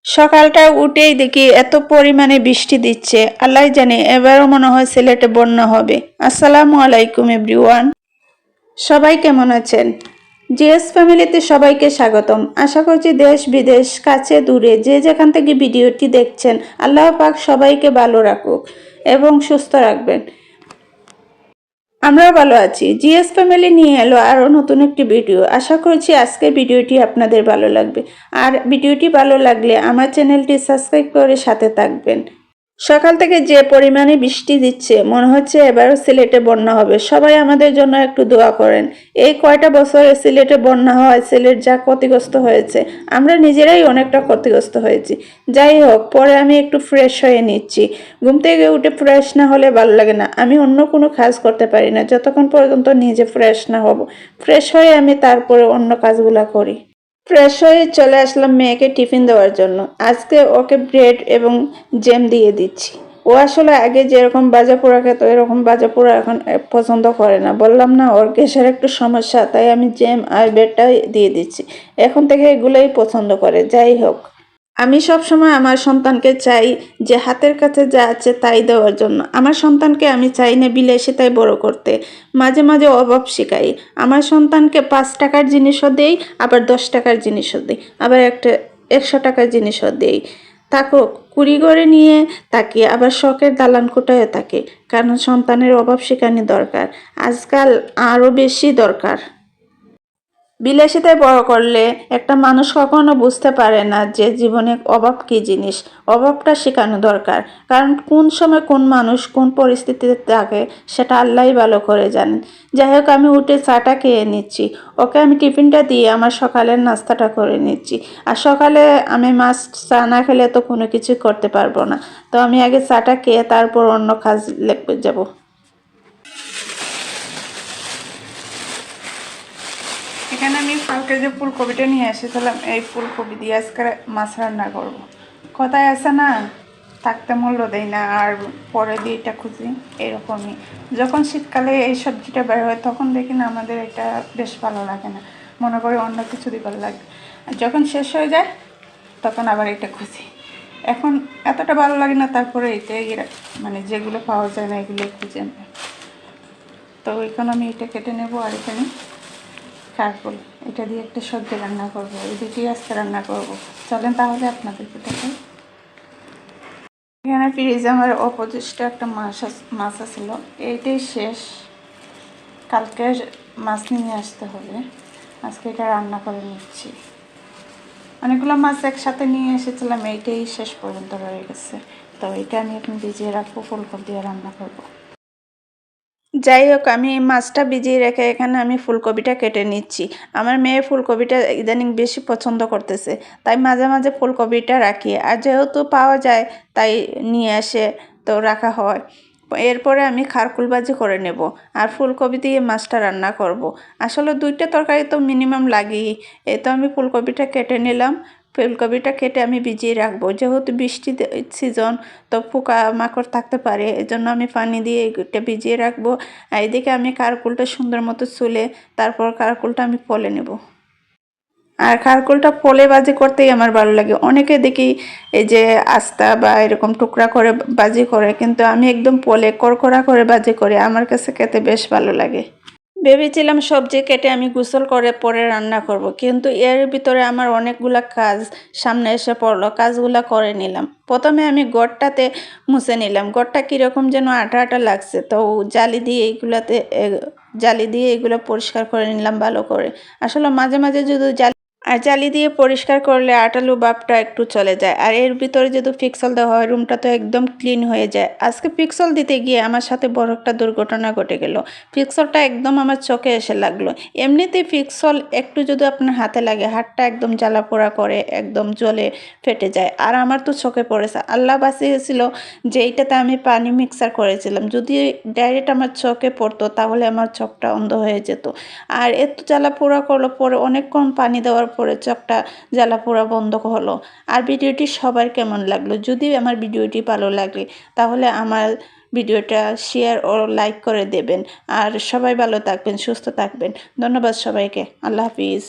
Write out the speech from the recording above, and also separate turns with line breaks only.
সকালটা উঠেই দেখি এত পরিমাণে বৃষ্টি দিচ্ছে, আল্লাহ জানে এবারও মনে হয় সিলেটে বন্যা হবে। আসসালামু আলাইকুম এভরিওয়ান, সবাই কেমন আছেন? জিএস ফ্যামিলিতে সবাইকে স্বাগতম। আশা করছি দেশ বিদেশ কাছে দূরে যে যেখান থেকে ভিডিওটি দেখছেন আল্লাহ পাক সবাইকে ভালো রাখুক এবং সুস্থ রাখবেন। আমরাও ভালো আছি। জিএস ফ্যামিলি নিয়ে এলো আরও নতুন একটি ভিডিও। আশা করছি আজকের ভিডিওটি আপনাদের ভালো লাগবে। আর ভিডিওটি ভালো লাগলে আমার চ্যানেলটি সাবস্ক্রাইব করে সাথে থাকবেন। সকাল থেকে যে পরিমাণে বৃষ্টি দিচ্ছে মনে হচ্ছে এবারও সিলেটে বন্যা হবে। সবাই আমাদের জন্য একটু দোয়া করেন। এই কয়টা বছরে সিলেটে বন্যা হওয়ায় সিলেট যা ক্ষতিগ্রস্ত হয়েছে, আমরা নিজেরাই অনেকটা ক্ষতিগ্রস্ত হয়েছি। যাই হোক, পরে আমি একটু ফ্রেশ হয়ে নিচ্ছি। ঘুম থেকে উঠে ফ্রেশ না হলে ভালো লাগে না। আমি অন্য কোনো কাজ করতে পারি না যতক্ষণ পর্যন্ত নিজে ফ্রেশ না হব। ফ্রেশ হয়ে আমি তারপরে অন্য কাজগুলো করি। ফ্রেশ হয়ে চলে আসলাম মেয়েকে টিফিন দেওয়ার জন্য। আজকে ওকে ব্রেড এবং জ্যাম দিয়ে দিচ্ছি। ও আসলে আগে যেরকম ভাজা পোড়া খেত এরকম ভাজা পোড়া এখন পছন্দ করে না। বললাম না ওর গ্যাসের একটু সমস্যা, তাই আমি জ্যাম আর ব্রেডটা দিয়ে দিচ্ছি। এখন থেকে এগুলোই পছন্দ করে। যাই হোক, আমি সব সময় আমার সন্তানকে চাই যে হাতের কাছে যা আছে তাই দেওয়ার জন্য। আমার সন্তানকে আমি চাই না বিলাসিতায় বড় করতে। মাঝে মাঝে অভাব শেখাই। আমার সন্তানকে 5 টাকার জিনিসও দেই, আবার 10 টাকার জিনিসও দিই, আবার একটা 100 টাকার জিনিসও দেই। তাকে কুড়ি করে নিয়ে তাকে আবার শখের দালান কোটায় থাকে, কারণ সন্তানের অভাব শেখানো দরকার, আজকাল আরও বেশি দরকার। বিলাসিতায় বড় করলে একটা মানুষ কখনো বুঝতে পারে না যে জীবনে অভাব কী জিনিস। অভাবটা শেখানো দরকার, কারণ কোন সময় কোন মানুষ কোন পরিস্থিতিতে থাকে সেটা আল্লাহই ভালো করে জানেন। যাই হোক, আমি উঠে চাটা খেয়ে নিচ্ছি। ওকে আমি টিফিনটা দিয়ে আমার সকালের নাস্তাটা করে নিচ্ছি। আর সকালে আমি চা না খেলে তো কোনো কিছু করতে পারবো না। তো আমি আগে চাটা খেয়ে তারপর অন্য কাজ লেগে যাব। এখানে আমি কালকে যে ফুলকপিটা নিয়ে এসেছিলাম, এই ফুলকপি দিয়ে আজকে মাছ রান্না করবো। কথায় আছে না, থাকতে মূল্য দেয় না আর পরে দিয়ে এটা খুঁজি। এরকমই যখন শীতকালে এই সবজিটা বের হয় তখন দেখি না আমাদের এটা বেশ ভালো লাগে না, মনে করি অন্য কিছু দিয়ে ভালো লাগে। আর যখন শেষ হয়ে যায় তখন আবার এটা খুঁজি। এখন এতটা ভালো লাগে না, তারপরে এইটাই মানে যেগুলো পাওয়া যায় না এগুলো খুঁজে আনবে। তো এখন আমি এটা কেটে নেবো। আর এখানে কারকুল, এটা দিয়ে একটা সবজি রান্না করবো, এই দুটি আজকে রান্না করবো। চলেন তাহলে আপনাদেরকে দেখাই। এখানে ফ্রিজে আমার অপজিস্টে একটা মাছ আছিল, এইটাই শেষ। কালকে মাছ নিয়ে আসতে হবে, আজকে এটা রান্না করে নিচ্ছি। অনেকগুলো মাছ একসাথে নিয়ে এসেছিলাম, এইটাই শেষ পর্যন্ত রয়ে গেছে। তো এটা আমি এখন ভিজিয়ে রাখবো, ফুলকপি দিয়ে রান্না করবো। যাই হোক, আমি মাছটা ভিজিয়ে রেখে এখানে আমি ফুলকপিটা কেটে নিচ্ছি। আমার মেয়ে ফুলকপিটা ইদানিং বেশি পছন্দ করতেছে, তাই মাঝে মাঝে ফুলকপিটা রাখি। আর যেহেতু পাওয়া যায় তাই নিয়ে আসে, তো রাখা হয়। এরপরে আমি খারকুল ভাজি করে নেব আর ফুলকপি দিয়ে মাছটা রান্না করব। আসলে দুইটা তরকারি তো মিনিমাম লাগেই। এই তো আমি ফুলকপিটা কেটে নিলাম। ফুলকপিটা কেটে আমি ভিজিয়ে রাখবো, যেহেতু বৃষ্টি সিজন, তো পোকা মাকড় থাকতে পারে, এজন্য আমি পানি দিয়ে এটা ভিজিয়ে রাখবো। এইদিকে আমি কারকুলটা সুন্দর মতো চুলে তারপর কারকুলটা আমি পলে নেব। আর কারকুলটা পলে ভাজি করতেই আমার ভালো লাগে। অনেকে দেখি এই যে আস্তা বা এরকম টুকরা করে ভাজি করে, কিন্তু আমি একদম পলে কড়কড়া করে ভাজি করি, আমার কাছে খেতে বেশ ভালো লাগে। ভেবেছিলাম সবজি কেটে আমি গোসল করে পরে রান্না করব, কিন্তু এর ভিতরে আমার অনেকগুলা কাজ সামনে এসে পড়লো, কাজগুলা করে নিলাম। প্রথমে আমি গড়টাতে মুছে নিলাম। গড়টা কীরকম যেন আঠা আঠা লাগছে, তো জালি দিয়ে এগুলো পরিষ্কার করে নিলাম ভালো করে। আসলে মাঝে মাঝে যদি জালি দিয়ে পরিষ্কার করলে আটালু ভাবটা একটু চলে যায়। আর এর ভিতরে যদি পিক্সেল দেওয়া হয় রুমটা তো একদম ক্লিন হয়ে যায়। আজকে পিক্সেল দিতে গিয়ে আমার সাথে বড় একটা দুর্ঘটনা ঘটে গেল। পিক্সেলটা একদম আমার চোখে এসে লাগলো। এমনিতেই পিক্সেল একটু যদি আপনার হাতে লাগে হাতটা একদম জ্বালা পোড়া করে, একদম জ্বলে ফেটে যায়। আর আমার তো চোখে পড়েছে। আল্লাহ বাঁচিয়েছিল যে এইটাতে আমি পানি মিক্সার করেছিলাম, যদি ডাইরেক্ট আমার চোখে পড়তো তাহলে আমার চোখটা অন্ধ হয়ে যেত। আর এত জ্বালা পোড়া করলো, পরে অনেকক্ষণ পানি দেওয়ার পরে চোখটা জ্বালা পোড়া বন্ধ হলো। আর ভিডিওটি সবার কেমন লাগলো? যদি আমার ভিডিওটি ভালো লাগে তাহলে আমার ভিডিওটা শেয়ার ও লাইক করে দেবেন। আর সবাই ভালো থাকবেন, সুস্থ থাকবেন। ধন্যবাদ সবাইকে। আল্লাহ হাফিজ।